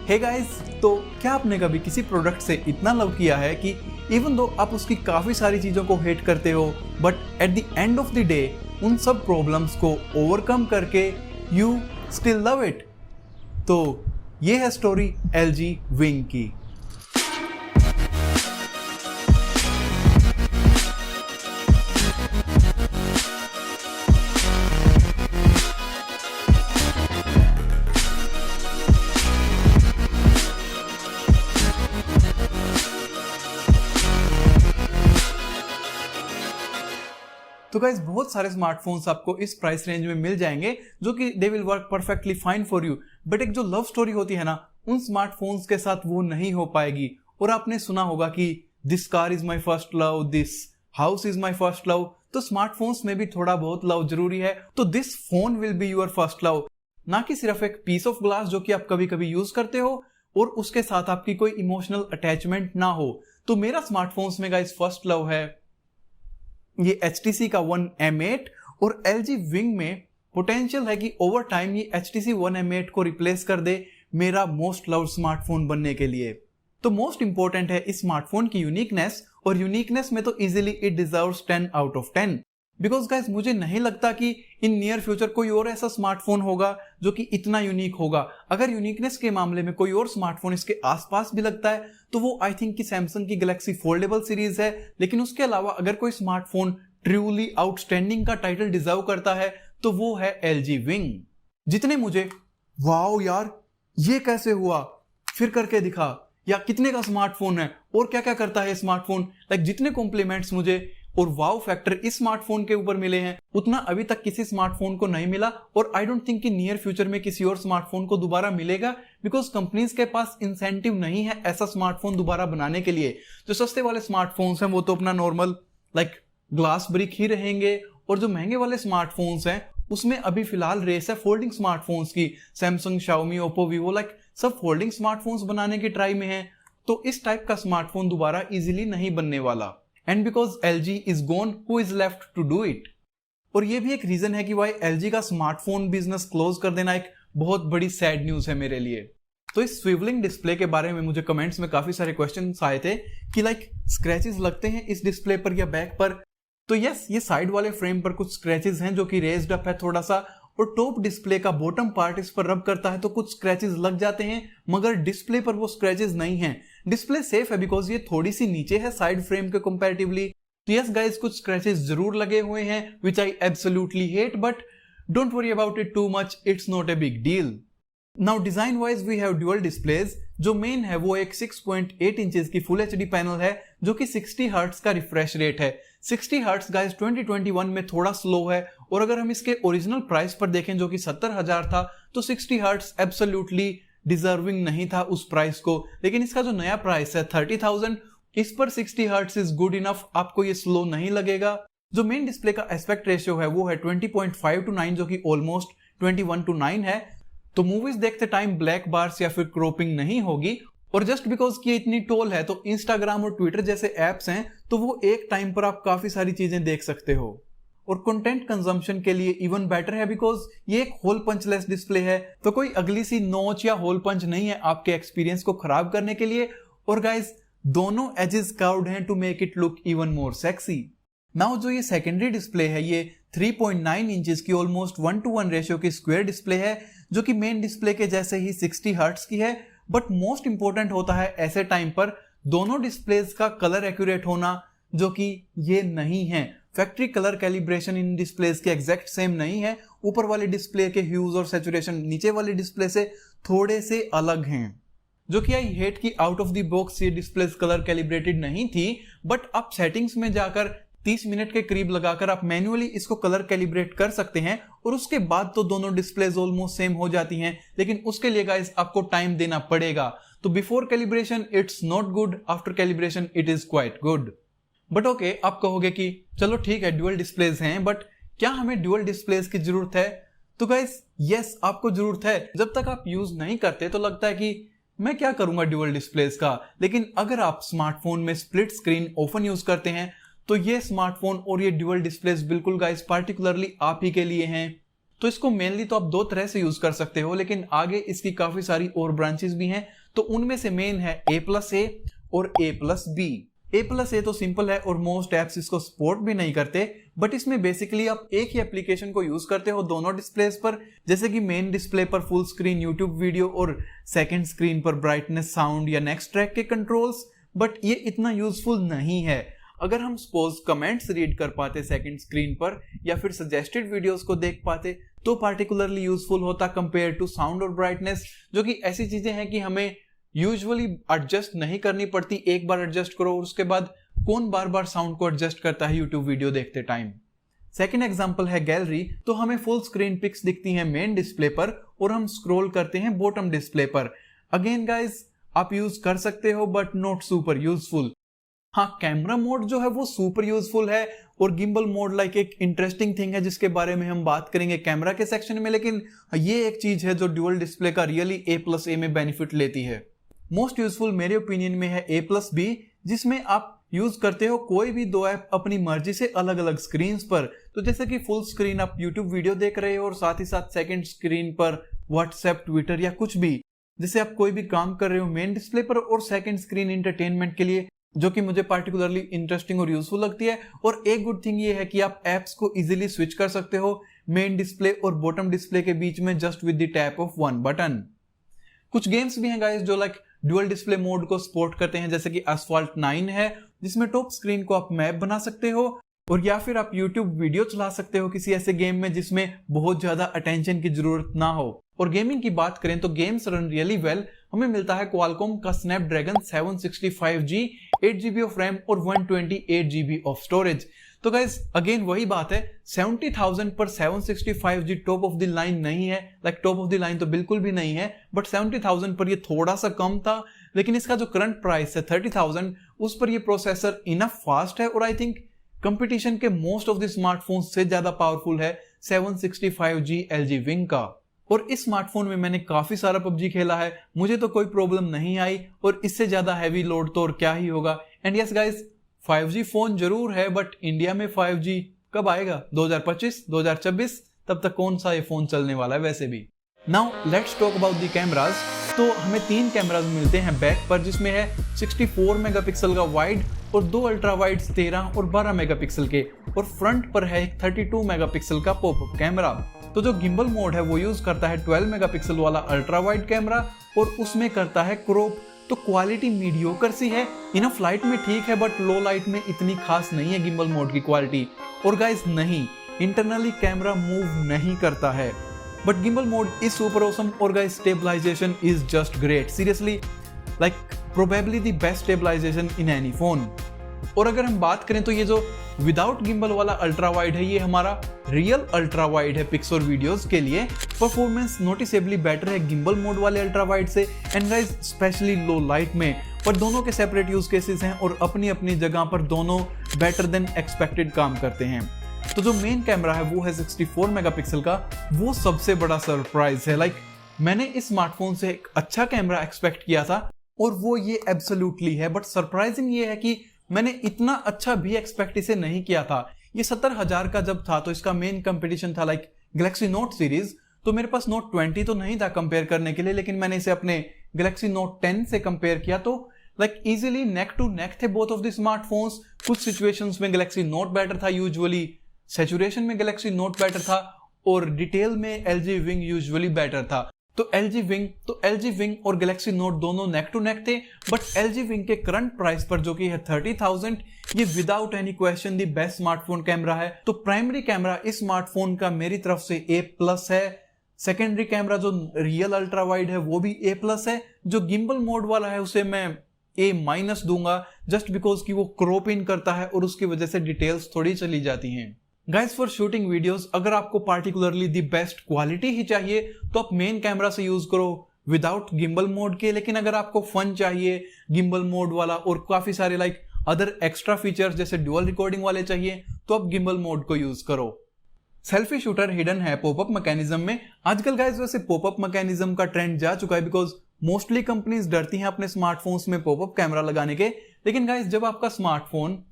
Hey guys, तो क्या आपने कभी किसी प्रोडक्ट से इतना लव किया है कि इवन दो आप उसकी काफी सारी चीजों को हेट करते हो, but at the end of the day उन सब प्रॉब्लम्स को ओवरकम करके यू स्टिल लव इट। तो ये है स्टोरी LG विंग की। तो गाइस, बहुत सारे स्मार्टफोन्स आपको इस प्राइस रेंज में मिल जाएंगे जो कि they will work perfectly fine for you, but एक जो लव स्टोरी होती है ना, उन स्मार्टफोन्स के साथ वो नहीं हो पाएगी। और आपने सुना होगा कि this car is my first love, this house is my first love. तो स्मार्टफोन्स में भी थोड़ा बहुत लव जरूरी है। तो this phone will be your first love, ना कि सिर्फ एक पीस ऑफ ग्लास जो कि आप कभी कभी यूज करते हो और उसके साथ आपकी कोई इमोशनल अटैचमेंट ना हो। तो मेरा स्मार्टफोन्स में गाइस फर्स्ट लव है ये HTC का One M8, और LG विंग में पोटेंशियल है कि ओवर टाइम ये HTC One M8 को रिप्लेस कर दे मेरा मोस्ट लव्ड स्मार्टफोन बनने के लिए। तो मोस्ट इंपॉर्टेंट है इस स्मार्टफोन की यूनिकनेस, और यूनिकनेस में तो easily it deserves 10 out of 10। Because guys, मुझे नहीं लगता कि इन नियर फ्यूचर कोई और ऐसा स्मार्टफोन होगा जो कि इतना यूनिक होगा। अगर यूनिकनेस के मामले में कोई और स्मार्टफोन इसके आसपास भी लगता है तो वो आई थिंक कि सैमसंग की गैलेक्सी फोल्डेबल सीरीज है। लेकिन उसके अलावा अगर कोई स्मार्टफोन ट्रूली आउटस्टैंडिंग का टाइटल डिजर्व करता है तो वो है LG विंग। जितने मुझे वाओ यार ये कैसे हुआ, फिर करके दिखा, या कितने का स्मार्टफोन है और क्या क्या करता है स्मार्टफोन, जितने कॉम्प्लीमेंट्स मुझे और वाव फैक्टर इस स्मार्टफोन के ऊपर मिले हैं उतना अभी तक किसी स्मार्टफोन को नहीं मिला। और आई डोंट थिंक कि नियर फ्यूचर में किसी और स्मार्टफोन को दोबारा मिलेगा, बिकॉज कंपनीज के पास इंसेंटिव नहीं है ऐसा स्मार्टफोन दोबारा बनाने के लिए। जो सस्ते वाले स्मार्टफोन्स हैं वो तो अपना नॉर्मल ग्लास ब्रिक ही रहेंगे, और जो महंगे वाले स्मार्टफोन्स हैं उसमें अभी फिलहाल रेस है फोल्डिंग स्मार्टफोन्स की। सैमसंग, शाओमी, ओप्पो, वीवो सब फोल्डिंग स्मार्टफोन्स बनाने की ट्राई में है। तो इस टाइप का स्मार्टफोन दोबारा इजीली नहीं बनने वाला। And because LG is gone, who is left to do it. और ये भी एक रीजन है कि भाई LG का स्मार्टफोन बिजनेस क्लोज कर देना एक बहुत बड़ी सैड न्यूज है मेरे लिए। तो इस स्विवलिंग डिस्प्ले के बारे में मुझे कमेंट्स में काफी सारे क्वेश्चंस आए थे कि स्क्रैचेस लगते हैं इस डिस्प्ले पर या बैक पर। तो यस, ये साइड वाले फ्रेम पर कुछ स्क्रैचेस हैं जो कि रेज्ड अप है थोड़ा सा, और टॉप डिस्प्ले का बॉटम पार्ट इस पर रब करता है तो कुछ स्क्रैचेस लग जाते हैं, मगर डिस्प्ले पर वो स्क्रैचेस नहीं हैं। डिस्प्ले सेफ है बिकॉज ये थोड़ी सी नीचे है साइड फ्रेम के कंपैरेटिवली। तो यस गाइस, कुछ स्क्रैचेस जरूर लगे हुए हैं which I absolutely hate, but don't worry about it too much, it's not a big deal. Now design wise we have dual displays. जो मेन है वो एक 6.8 इंचेस की फुल HD पैनल है जो कि 60 हर्ट्ज का रिफ्रेश रेट है। 60 हर्ट्ज गाइस 2021 में थोड़ा स्लो है, और अगर हम इसके ओरिजिनल प्राइस पर देखें जो कि 70,000 था तो 60 हर्ट्ज एब्सोल्युटली डिजर्विंग नहीं था उस प्राइस को। लेकिन इसका जो नया प्राइस है 30,000, इस पर 60 हर्ट्ज इज गुड इनफ, आपको ये स्लो नहीं लगेगा। जो मेन डिस्प्ले का एस्पेक्ट रेशियो है वो है 20.5:9 जो कि ऑलमोस्ट 21:9 है। तो मूवीज देखते टाइम ब्लैक बार्स या फिर क्रॉपिंग नहीं होगी। और जस्ट बिकॉज कि ये इतनी टॉल है तो इंस्टाग्राम और ट्विटर जैसे एप्स हैं तो वो एक टाइम पर आप काफी सारी चीजें देख सकते हो। और कंटेंट कंजम्पशन के लिए इवन बेटर है बिकॉज ये एक होल पंचलेस डिस्प्ले है, तो कोई अगली सी नोच या होल पंच नहीं है आपके एक्सपीरियंस को खराब करने के लिए। और गाइस, दोनों एजेस कर्व्ड हैं to make it look even more sexy. Now जो ये सेकेंडरी डिस्प्ले है ये 3.9 इंचेस की ऑलमोस्ट 1:1 रेशियो की स्क्वायर डिस्प्ले है जो कि मेन डिस्प्ले के जैसे ही 60 हर्ट्ज की है। बट मोस्ट इंपॉर्टेंट होता है ऐसे टाइम पर दोनों डिस्प्लेज का कलर एक्यूरेट होना, जो कि ये नहीं है। फैक्ट्री कलर कैलिब्रेशन इन डिस्प्लेज के एग्जैक्ट सेम नहीं है। ऊपर वाले डिस्प्ले के ह्यूज और सैचुरेशन नीचे वाले डिस्प्ले से थोड़े से अलग हैं, जो कि आई हेट कि आउट ऑफ द बॉक्स ये डिस्प्लेज कलर कैलिब्रेटेड नहीं थी। बट आप सेटिंग्स में जाकर 30 मिनट के करीब लगाकर आप मैन्युअली इसको कलर कैलिब्रेट कर सकते हैं, और उसके बाद तो दोनों डिस्प्लेज ऑलमोस्ट सेम हो जाती हैं। लेकिन उसके लिए गाइस आपको टाइम देना पड़ेगा। तो before calibration it's not good, after calibration it is quite good. But okay, आप कहोगे कि चलो ठीक है ड्यूअल डिस्प्लेज हैं, बट क्या हमें ड्यूअल डिस्प्लेज की जरूरत है? तो गाइस यस, आपको जरूरत है। जब तक आप यूज नहीं करते तो लगता है कि मैं क्या करूंगा ड्यूअल डिस्प्लेज का, लेकिन अगर आप स्मार्टफोन में स्प्लिट स्क्रीन ऑफन यूज करते हैं तो ये स्मार्टफोन और ये ड्यूअल डिस्प्लेस बिल्कुल गाइस पार्टिकुलरली आप ही के लिए हैं। तो इसको मेनली तो आप दो तरह से यूज कर सकते हो, लेकिन आगे इसकी काफी सारी और ब्रांचेस भी हैं। तो उनमें से मेन है A+A और A+B। A+A तो सिंपल है और मोस्ट एप्स इसको सपोर्ट भी नहीं करते, बट इसमें बेसिकली आप एक ही एप्लीकेशन को यूज करते हो दोनों डिस्प्लेस पर, जैसे कि मेन डिस्प्ले पर फुल स्क्रीन यूट्यूब वीडियो और सेकंड स्क्रीन पर ब्राइटनेस, साउंड या नेक्स्ट ट्रैक के कंट्रोल्स। बट ये इतना यूजफुल नहीं है। अगर हम सपोज कमेंट्स रीड कर पाते सेकंड स्क्रीन पर या फिर सजेस्टेड वीडियोस को देख पाते तो पार्टिकुलरली यूजफुल होता कंपेयर टू साउंड और ब्राइटनेस, जो कि ऐसी चीजें हैं कि हमें यूजुअली एडजस्ट नहीं करनी पड़ती। एक बार एडजस्ट करो और उसके बाद कौन बार बार साउंड को एडजस्ट करता है यूट्यूब वीडियो देखते टाइम। सेकेंड एग्जांपल है गैलरी। तो हमें फुल स्क्रीन पिक्स दिखती हैं मेन डिस्प्ले पर और हम स्क्रॉल करते हैं बॉटम डिस्प्ले पर। अगेन गाइस, आप यूज कर सकते हो बट नॉट सुपर यूजफुल। हाँ, कैमरा मोड जो है वो सुपर यूजफुल है और गिम्बल मोड लाइक एक इंटरेस्टिंग थिंग है जिसके बारे में हम बात करेंगे कैमरा के सेक्शन में। लेकिन ये एक चीज है जो ड्यूअल डिस्प्ले का रियली A+A में बेनिफिट लेती है। मोस्ट यूजफुल मेरे ओपिनियन में है A+B, जिसमें आप यूज करते हो कोई भी दो ऐप अपनी मर्जी से अलग अलग स्क्रीन पर। तो जैसे कि फुल स्क्रीन आप यूट्यूब वीडियो देख रहे हो और साथ ही साथ सेकंड स्क्रीन पर व्हाट्सएप, ट्विटर या कुछ भी, जैसे आप कोई भी काम कर रहे हो मेन डिस्प्ले पर, और सेकंड स्क्रीन एंटरटेनमेंट के लिए, जो कि मुझे पार्टिकुलरली इंटरेस्टिंग और यूजफुल लगती है। और एक गुड थिंग ये है कि आप एप्स को इजीली स्विच कर सकते हो मेन डिस्प्ले और बॉटम डिस्प्ले के बीच में just with the tap of one button. कुछ गेम्स भी हैं गाइस जो लाइक डुअल डिस्प्ले मोड को सपोर्ट करते हैं, जैसे कि Asphalt 9 है जिसमें टॉप स्क्रीन को आप मैप बना सकते हो, और या फिर आप YouTube वीडियो चला सकते हो किसी ऐसे गेम में जिसमें बहुत ज्यादा अटेंशन की जरूरत ना हो। और गेमिंग की बात करें तो गेम्स रन रियली वेल। हमें मिलता है Qualcomm का Snapdragon 765G, 8GB of RAM और 128GB ऑफ स्टोरेज। तो गाइस अगेन वही बात है, 70,000 पर 765G top of the line नहीं है, like top of the line तो बिल्कुल भी नहीं है, बट 70,000 पर ये थोड़ा सा कम था। लेकिन इसका जो करंट प्राइस है 30,000, उस पर ये प्रोसेसर इनफ फास्ट है और आई थिंक कंपटीशन के मोस्ट ऑफ द स्मार्टफोन से ज्यादा पावरफुल है 765G LG Wing का। और इस स्मार्टफोन में मैंने काफी सारा PUBG खेला है, मुझे तो कोई प्रॉब्लम नहीं आई, और इससे ज्यादा हैवी लोड तो और क्या ही होगा। And yes guys, 5G phone जरूर है बट इंडिया में 5G कब आएगा? 2025, 2026, तब तक कौन सा ये फोन चलने वाला है वैसे भी। Now let's talk about the cameras. तो हमें 3 कैमराज मिलते हैं बैक पर, जिसमें है 64 मेगापिक्सल का वाइड और 2 अल्ट्रा वाइड 13 और 12 मेगापिक्सल के, और फ्रंट पर है एक 32 मेगापिक्सल का पॉपअप कैमरा। तो जो गिम्बल मोड है वो यूज करता है 12 मेगापिक्सल वाला अल्ट्रा वाइड कैमरा और उसमें करता है क्रॉप। तो क्वालिटी मीडियोकर सी है, इनफ लाइट में ठीक है बट लो लाइट में इतनी खास नहीं है गिम्बल मोड की क्वालिटी। और गाइस नहीं, इंटरनली कैमरा मूव नहीं करता है, but gimbal mode is super awesome. और guys stabilization is just great, seriously like probably the best stabilization in any phone. और अगर हम बात करें तो ये जो विदाउट गिम्बल वाला अल्ट्रा वाइड है, ये हमारा रियल अल्ट्रा वाइड है पिक्स और वीडियोस के लिए। परफॉर्मेंस नोटिसेबली बेटर है गिम्बल मोड वाले अल्ट्रा वाइड से, and guys specially low light में। पर दोनों के सेपरेट यूज केसेस हैं और अपनी अपनी जगह पर दोनों बेटर देन एक्सपेक्टेड काम करते हैं। तो जो मेन कैमरा है वो है 64 मेगापिक्सल का, वो सबसे बड़ा सरप्राइज है। लाइक मैंने इस स्मार्टफोन से एक अच्छा कैमरा एक्सपेक्ट किया था और वो ये एब्सोल्युटली है, बट सरप्राइजिंग ये है कि मैंने इतना अच्छा भी एक्सपेक्ट इसे नहीं किया था। ये 70,000 का जब था तो इसका मेन कंपटीशन था लाइक गैलेक्सी नोट सीरीज। तो मेरे पास नोट 20 तो नहीं था कंपेयर करने के लिए, लेकिन मैंने इसे अपने गैलेक्सी नोट 10 से कंपेयर किया तो like easily neck to neck थे बोथ ऑफ द स्मार्टफोन्स। कुछ सिचुएशंस में गैलेक्सी नोट बेटर था, यूजुअली सैचुरेशन में गैलेक्सी नोट बेटर था, और डिटेल में LG Wing यूजुअली बेटर था। तो LG Wing और गैलेक्सी नोट दोनों नेक टू नेक थे, बट LG Wing के करंट प्राइस पर जो कि है 30,000, ये without any question the best smartphone camera है। तो प्राइमरी कैमरा इस स्मार्टफोन का मेरी तरफ से A+ है। सेकेंडरी कैमरा जो रियल अल्ट्रा वाइड है वो भी A+ है। जो गिम्बल मोड वाला है उसे मैं A- दूंगा, जस्ट बिकॉज कि वो क्रॉप इन करता है और उसकी वजह से डिटेल्स थोड़ी चली जाती हैं। गाइस फॉर शूटिंग वीडियोस अगर आपको पार्टिकुलरली दी बेस्ट क्वालिटी ही चाहिए तो आप मेन कैमरा से यूज करो विदाउट गिम्बल मोड के। लेकिन अगर आपको फन चाहिए गिम्बल मोड वाला और काफी सारे लाइक अदर एक्स्ट्रा फीचर्स जैसे ड्यूअल रिकॉर्डिंग वाले चाहिए तो आप गिम्बल मोड को यूज करो। सेल्फी शूटर हिडन है पॉपअप मैकेनिज्म में। आजकल गाइस वैसे पॉपअप मैकेनिज्म का ट्रेंड जा चुका है, बिकॉज मोस्टली कंपनीज डरती हैं अपने स्मार्टफोन्स में पॉपअप कैमरा लगाने के। लेकिन गाइस जब आपका स्मार्टफोन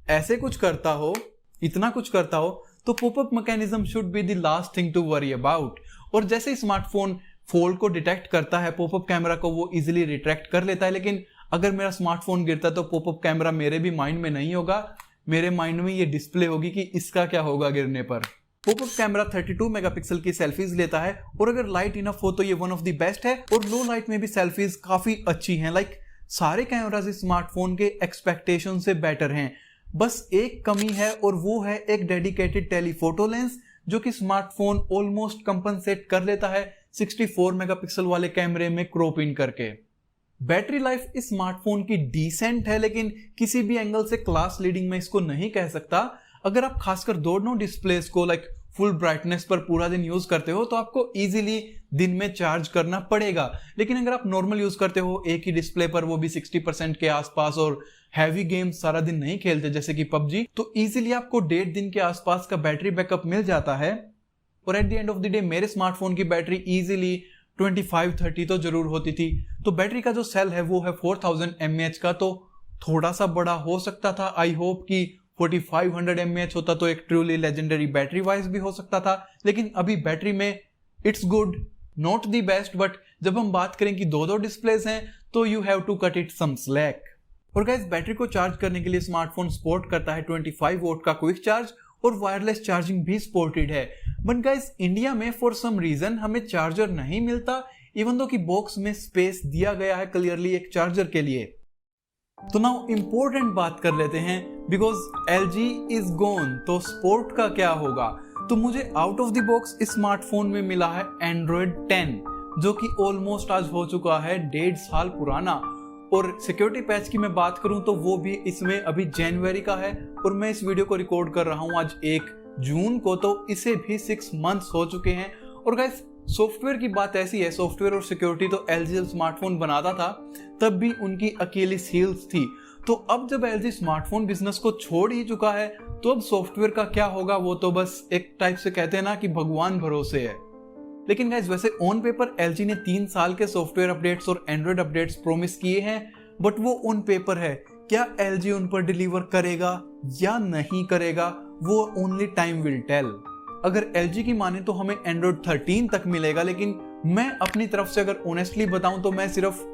ऐसे कुछ करता हो, इतना कुछ करता हो, तो popup mechanism should be the last thing to worry about. और जैसे स्मार्टफोन फोल्ड को डिटेक्ट करता है, पॉपअप कैमरा को वो इजीली रिट्रैक्ट कर लेता है, लेकिन अगर मेरा स्मार्टफोन गिरता है तो पॉपअप कैमरा मेरे भी माइंड में नहीं होगा, मेरे माइंड में ये डिस्प्ले होगी कि इसका क्या होगा गिरने पर। पॉपअप कैमरा 32 मेगापिक्सल की सेल्फीज लेता है और अगर लाइट इनफ हो तो ये वन ऑफ द बेस्ट है, और लो लाइट में भी सेल्फीज काफी अच्छी हैं। सारे कैमराज इस स्मार्टफोन के एक्सपेक्टेशन से बेटर हैं। बस एक कमी है और वो है एक डेडिकेटेड टेलीफोटो लेंस, जो कि स्मार्टफोन ऑलमोस्ट कंपनसेट कर लेता है 64 मेगापिक्सल वाले कैमरे में क्रॉप इन करके। बैटरी लाइफ इस स्मार्टफोन की डिसेंट है, लेकिन किसी भी एंगल से क्लास लीडिंग में इसको नहीं कह सकता। अगर आप खासकर दोनों डिस्प्लेस को फुल ब्राइटनेस पर पूरा दिन यूज करते हो तो आपको इजीली दिन में चार्ज करना पड़ेगा, लेकिन अगर आप नॉर्मल यूज करते हो एक ही डिस्प्ले पर, वो भी 60% के आसपास, और हैवी गेम्स सारा दिन नहीं खेलते जैसे कि पबजी, तो इजीली आपको 1.5 दिन के आसपास का बैटरी बैकअप मिल जाता है। और at the end of the day मेरे स्मार्टफोन की बैटरी इजीली 25-30 तो जरूर होती थी। तो बैटरी का जो सेल है वो है 4000 mAh का, तो थोड़ा सा बड़ा हो सकता था। आई होप कि 4500 mAh होता तो एक ट्रूली लेजेंडरी बैटरी वाइज भी हो सकता था, लेकिन अभी बैटरी में it's good, not the best, but जब हम बात करें कि दो डिस्प्लेस हैं तो you have to cut it some slack. और गाइस, बैटरी को चार्ज करने के लिए स्मार्टफोन सपोर्ट करता है 25 वोल्ट का क्विक चार्ज, और वायरलेस चार्जिंग भी सपोर्टेड है। बट गाइस, इंडिया में फॉर सम रीजन हमें चार्जर नहीं मिलता, इवन दो कि बॉक्स में स्पेस दिया गया है क्लियरली एक चार्जर के लिए। तो नाउ इंपॉर्टेंट बात कर लेते हैं, बिकॉज LG इज गॉन, तो सपोर्ट का क्या होगा। तो मुझे आउट ऑफ द बॉक्स इस स्मार्टफोन में मिला है Android 10, जो कि ऑलमोस्ट आज हो चुका है 1.5 साल पुराना। और सिक्योरिटी पैच की मैं बात करूं तो वो भी इसमें अभी जनवरी का है, और मैं इस वीडियो को रिकॉर्ड कर रहा हूं आज 1 जून को, तो इसे भी 6 मंथ्स हो चुके हैं। और गाइस, सॉफ्टवेयर की बात ऐसी है, सॉफ्टवेयर और सिक्योरिटी तो LG स्मार्टफोन बनाता था तब भी उनकी अकेलीस हील्स थी। तो अब जब LG स्मार्टफोन बिजनेस को छोड़ ही चुका है तो अब सॉफ्टवेयर का क्या होगा, वो तो बस एक टाइप से कहते हैं ना कि भगवान भरोसे है। लेकिन गाइस, वैसे ऑन पेपर LG ने 3 साल के सॉफ्टवेयर अपडेट्स और एंड्रॉइड अपडेट्स प्रॉमिस किए हैं, बट वो ऑन पेपर है। क्या LG उन पर डिलीवर करेगा या नहीं करेगा, वो ओनली टाइम विल टेल। अगर LG की माने तो हमें Android 13 तक मिलेगा, लेकिन मैं अपनी तरफ से अगर ऑनेस्टली बताऊं तो मैं सिर्फ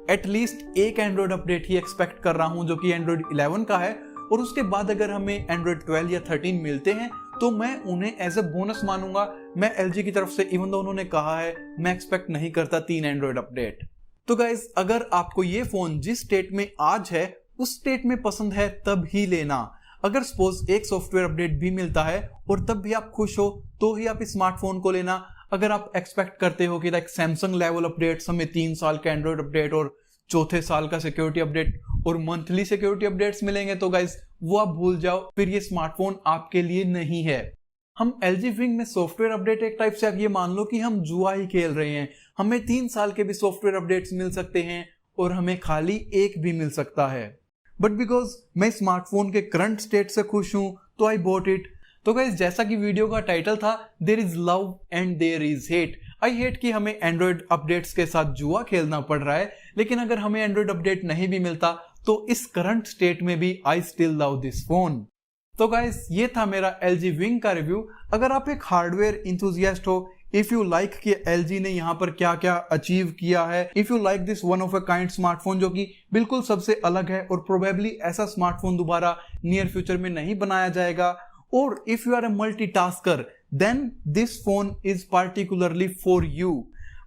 एटलीस्ट एक एंड्रॉइड अपडेट ही एक्सपेक्ट कर रहा हूं, जो कि Android 11 का है। और उसके बाद अगर हमें Android 12 या 13 मिलते हैं तो मैं उन्हें एज अ बोनस मानूंगा। मैं LG की तरफ से, इवन दो उन्होंने कहा है, मैं एक्सपेक्ट नहीं करता 3 एंड्रॉइड अपडेट। तो गाइज, अगर आपको ये फोन जिस स्टेट में आज है उस स्टेट में पसंद है तब ही लेना। अगर सपोज एक सॉफ्टवेयर अपडेट भी मिलता है और तब भी आप खुश हो तो ही आप इस स्मार्टफोन को लेना। अगर आप एक्सपेक्ट करते हो कि सैमसंग लेवल अपडेट्स, हमें 3 साल का एंड्रॉइड अपडेट और चौथे साल का सिक्योरिटी अपडेट और मंथली सिक्योरिटी अपडेट्स मिलेंगे, तो गाइस वो आप भूल जाओ, फिर ये स्मार्टफोन आपके लिए नहीं है। हम LG विंग में सॉफ्टवेयर अपडेट एक टाइप से आप ये मान लो कि हम जुआ ही खेल रहे हैं। हमें 3 साल के भी सॉफ्टवेयर अपडेट्स मिल सकते हैं और हमें खाली एक भी मिल सकता है। बट बिकॉज मैं स्मार्टफोन के करंट स्टेट से खुश हूं तो आई बॉट इट। तो गाइस, जैसा कि वीडियो का टाइटल था, there is love and there is hate. I hate कि हमें एंड्रॉइड अपडेट्स के साथ जुआ खेलना पड़ रहा है, लेकिन अगर हमें एंड्रॉइड अपडेट नहीं भी मिलता तो इस करंट स्टेट में भी I still love this phone. तो गाइस, ये था मेरा LG विंग का रिव्यू। अगर आप एक हार्डवेयर इंथुजियास्ट हो, इफ यू लाइक कि LG ने यहाँ पर क्या क्या अचीव किया है, if you like this one of a kind smartphone जो कि बिल्कुल सबसे अलग है और प्रोबेबली ऐसा स्मार्टफोन दोबारा नियर फ्यूचर में नहीं बनाया जाएगा, और if you are a multitasker, then this phone is particularly for you.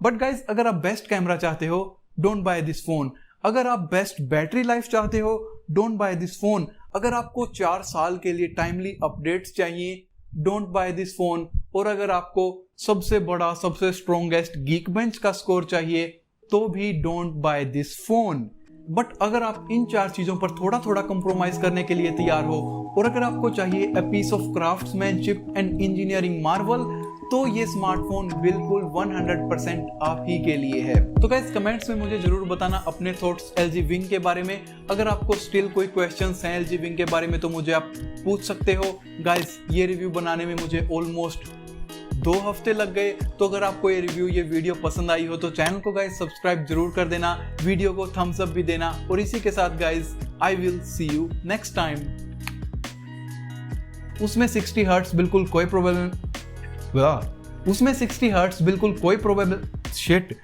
But guys, अगर आप बेस्ट कैमरा चाहते हो, डोंट बाय दिस फोन। अगर आप बेस्ट बैटरी लाइफ चाहते हो, डोंट बाय दिस फोन। अगर आपको 4 साल के लिए टाइमली अपडेट्स चाहिए, डोंट बाय दिस फोन। और अगर आपको सबसे बड़ा, सबसे स्ट्रॉन्गेस्ट गीक बेंच का स्कोर चाहिए, तो भी don't by this phone. But अगर आप इन 4 चीजों पर थोड़ा थोड़ा कंप्रोमाइज करने के लिए तैयार हो, और अगर आपको चाहिए a piece of craftsmanship and engineering marvel, तो ये स्मार्टफोन बिल्कुल 100% आप ही के लिए है। तो गाइस, कमेंट्स में मुझे जरूर बताना अपने थॉट्स LG विंग के बारे में। अगर आपको स्टिल कोई क्वेश्चंस हैं LG विंग के बारे में तो मुझे आप पूछ सकते हो। गाइस, ये रिव्यू बनाने में मुझे ऑलमोस्ट 2 हफ्ते लग गए। तो अगर आपको ये रिव्यू, ये वीडियो पसंद आई हो तो चैनल को गाइस सब्सक्राइब जरूर कर देना, वीडियो को थम्स अप भी देना। और इसी के साथ guys, I will see you next time. उसमें 60 हर्ट्ज बिल्कुल कोई प्रॉब्लम, उसमें 60 हर्ट्ज बिल्कुल कोई प्रॉब्लम शिट